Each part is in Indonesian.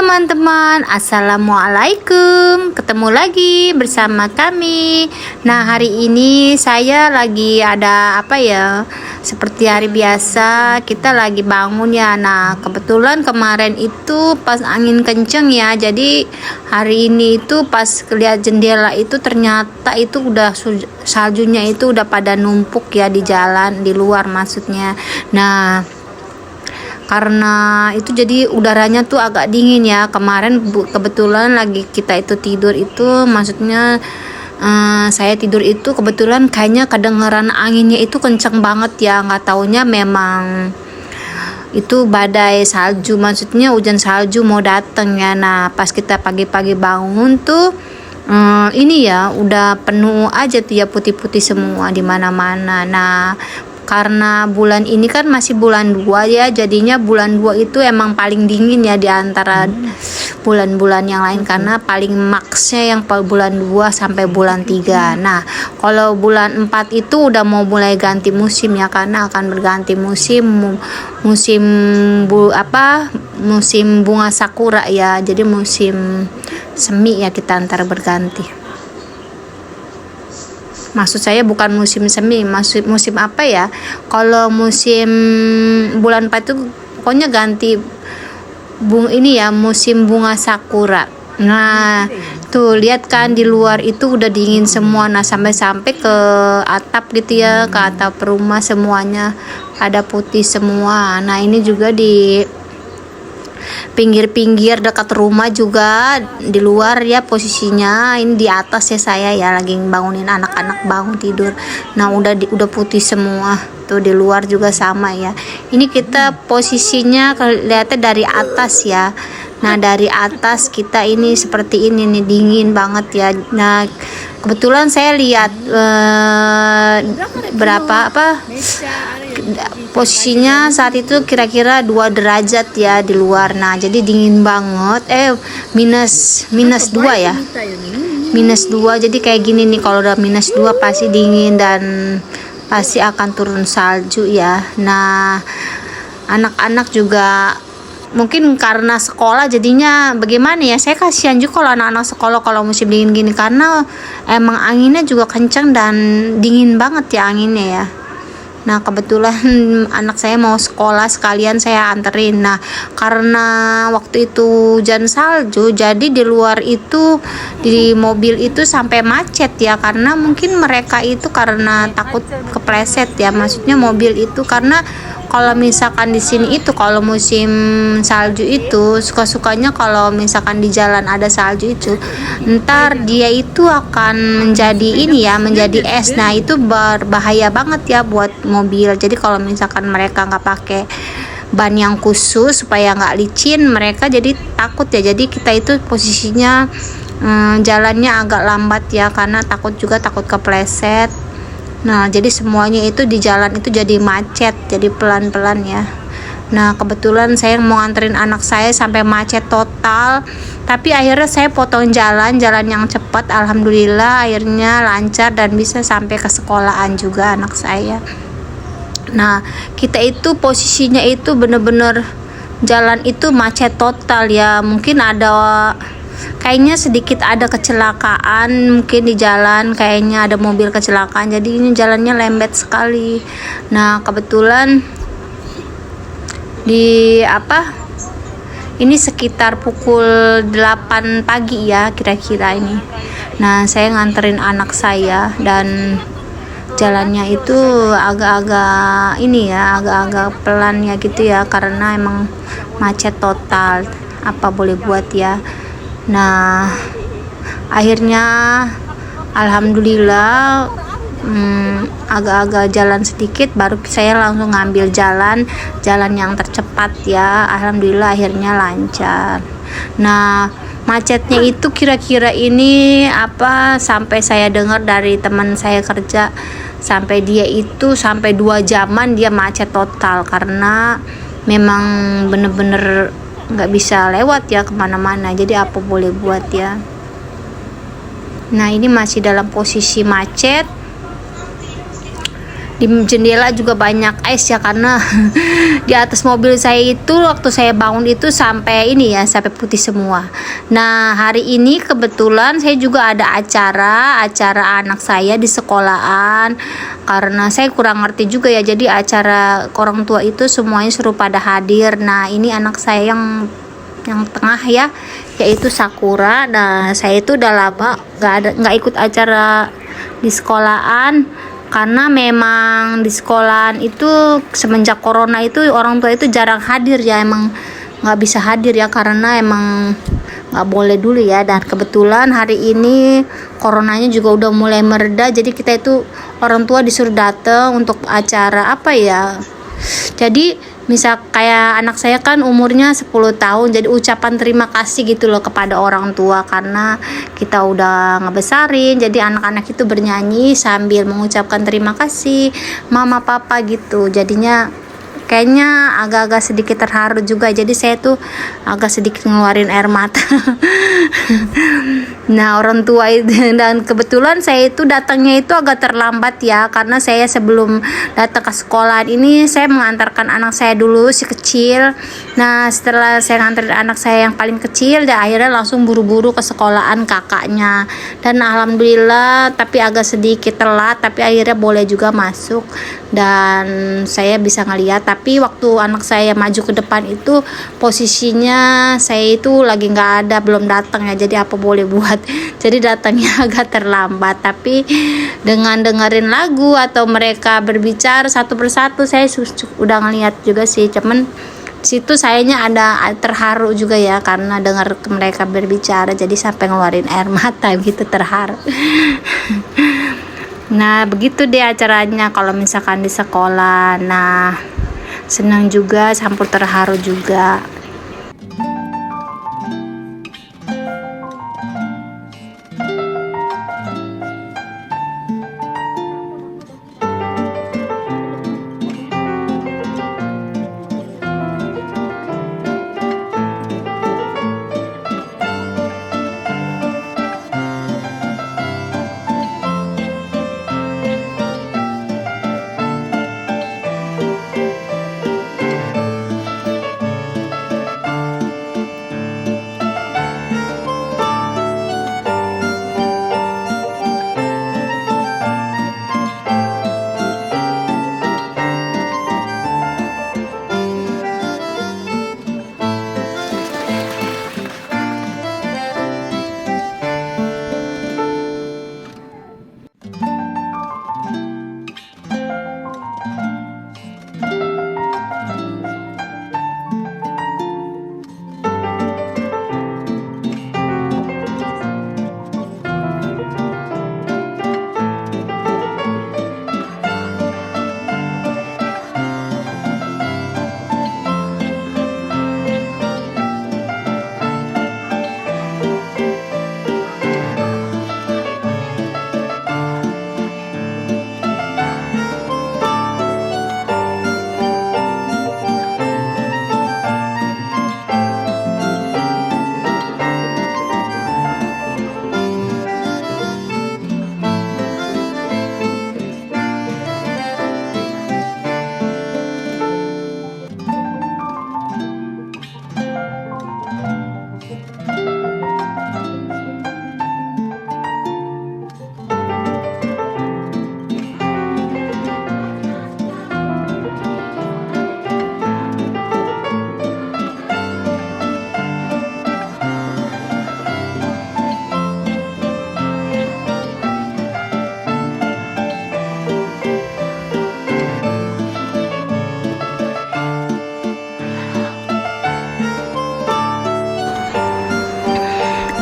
teman-teman, assalamualaikum. Ketemu lagi bersama kami. Nah, hari ini saya lagi ada apa ya? Seperti hari biasa, kita lagi bangun ya. Nah, kebetulan kemarin itu pas angin kenceng ya. Jadi hari ini itu pas lihat jendela itu ternyata itu udah saljunya itu udah pada numpuk ya di jalan, di luar maksudnya. Nah, karena itu jadi udaranya tuh agak dingin ya. Kemarin kebetulan lagi kita itu tidur itu maksudnya saya tidur itu kebetulan kayaknya kedengeran anginnya itu kenceng banget ya, nggak taunya memang itu badai salju, maksudnya hujan salju mau dateng ya. Nah, pas kita pagi-pagi bangun tuh ini ya udah penuh aja tuh ya, putih-putih semua di mana-mana. Nah, karena bulan ini kan masih bulan 2 ya, jadinya bulan 2 itu emang paling dingin ya di antara bulan-bulan yang lain, karena paling maksnya yang bulan 2 sampai bulan 3. Nah, kalau bulan 4 itu udah mau mulai ganti musim ya, karena akan berganti musim musim bunga sakura ya. Jadi musim semi ya, kita antara berganti. Maksud saya bukan musim semi, musim apa ya? Kalau musim bulan 4 itu pokoknya ganti ini ya, musim bunga sakura. Nah, tuh lihat kan di luar itu udah dingin semua. Nah, sampai ke atap gitu ya, ke atap rumah semuanya ada putih semua. Nah, ini juga di pinggir-pinggir dekat rumah juga di luar ya posisinya. Ini di atas ya, saya ya lagi bangunin anak-anak bangun tidur. Nah, udah putih semua. Tuh di luar juga sama ya. Ini kita posisinya kelihatan dari atas ya. Nah, dari atas kita ini seperti ini nih, dingin banget ya. Nah, kebetulan saya lihat posisinya saat itu kira-kira 2 derajat ya di luar. Nah, jadi dingin banget. Minus 2 ya. Minus 2. Jadi kayak gini nih, kalau udah minus 2 pasti dingin dan pasti akan turun salju ya. Nah, anak-anak juga mungkin karena sekolah jadinya bagaimana ya, saya kasihan juga kalau anak-anak sekolah kalau musim dingin gini, karena emang anginnya juga kencang dan dingin banget ya anginnya ya. Nah, kebetulan anak saya mau sekolah sekalian saya anterin. Nah, karena waktu itu hujan salju, jadi di luar itu di mobil itu sampai macet ya, karena mungkin mereka itu karena takut kepleset ya, maksudnya mobil itu. Karena kalau misalkan di sini itu kalau musim salju itu suka-sukanya kalau misalkan di jalan ada salju itu ntar dia itu akan menjadi ini ya, menjadi es. Nah, itu berbahaya banget ya buat mobil. Jadi kalau misalkan mereka nggak pakai ban yang khusus supaya nggak licin, mereka jadi takut ya. Jadi kita itu posisinya jalannya agak lambat ya, karena takut kepleset. Nah, jadi semuanya itu di jalan itu jadi macet, jadi pelan-pelan ya. Nah, kebetulan saya mau nganterin anak saya sampai macet total, tapi akhirnya saya potong jalan yang cepat. Alhamdulillah akhirnya lancar dan bisa sampai ke sekolahan juga anak saya. Nah, kita itu posisinya itu bener-bener jalan itu macet total ya. Mungkin kayaknya sedikit ada kecelakaan mungkin di jalan, kayaknya ada mobil kecelakaan, jadi ini jalannya lembet sekali. Nah, kebetulan ini sekitar pukul 8 pagi ya kira-kira ini. Nah, saya nganterin anak saya dan jalannya itu agak-agak pelan ya gitu ya, karena emang macet total. Apa boleh buat ya. Nah, akhirnya alhamdulillah agak-agak jalan sedikit baru saya langsung ngambil jalan yang tercepat ya. Alhamdulillah akhirnya lancar. Nah, macetnya itu kira-kira ini sampai saya dengar dari teman saya kerja, sampai 2 jaman dia macet total, karena memang bener-bener nggak bisa lewat ya kemana-mana. Jadi apa boleh buat ya. Nah, ini masih dalam posisi macet. Di jendela juga banyak es ya, karena di atas mobil saya itu waktu saya bangun itu sampai ini ya, sampai putih semua. Nah, hari ini kebetulan saya juga ada acara anak saya di sekolahan, karena saya kurang ngerti juga ya, jadi acara orang tua itu semuanya suruh pada hadir. Nah, ini anak saya yang tengah ya, yaitu Sakura. Nah, saya itu udah lama nggak ikut acara di sekolahan, karena memang di sekolahan itu semenjak corona itu orang tua itu jarang hadir ya, emang nggak bisa hadir ya, karena emang nggak boleh dulu ya. Dan kebetulan hari ini coronanya juga udah mulai mereda, jadi kita itu orang tua disuruh datang untuk acara apa ya, jadi misal kayak anak saya kan umurnya 10 tahun, jadi ucapan terima kasih gitu loh kepada orang tua, karena kita udah ngebesarin. Jadi anak-anak itu bernyanyi sambil mengucapkan terima kasih mama papa gitu, jadinya kayaknya agak-agak sedikit terharu juga, jadi saya tuh agak sedikit ngeluarin air mata. Nah, orang tua itu, dan kebetulan saya itu datangnya itu agak terlambat ya, karena saya sebelum datang ke sekolah ini saya mengantarkan anak saya dulu si kecil. Nah, setelah saya nganterin anak saya yang paling kecil, dan akhirnya langsung buru-buru ke sekolahan kakaknya. Dan alhamdulillah, tapi agak sedikit telat, tapi akhirnya boleh juga masuk dan saya bisa ngeliat. Tapi waktu anak saya maju ke depan itu posisinya saya itu lagi nggak ada, belum datang ya, jadi apa boleh buat. Jadi datangnya agak terlambat, tapi dengan dengerin lagu atau mereka berbicara satu persatu saya udah ngeliat juga sih. Cuman situ sayanya ada terharu juga ya, karena dengar mereka berbicara jadi sampai ngeluarin air mata gitu, terharu. Nah, begitu deh acaranya kalau misalkan di sekolah. Nah, senang juga, campur terharu juga.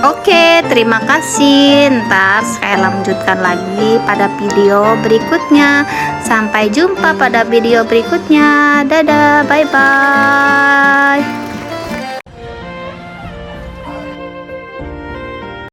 Oke, terima kasih. Ntar saya lanjutkan lagi pada video berikutnya. Sampai jumpa pada video berikutnya. Dadah, bye-bye.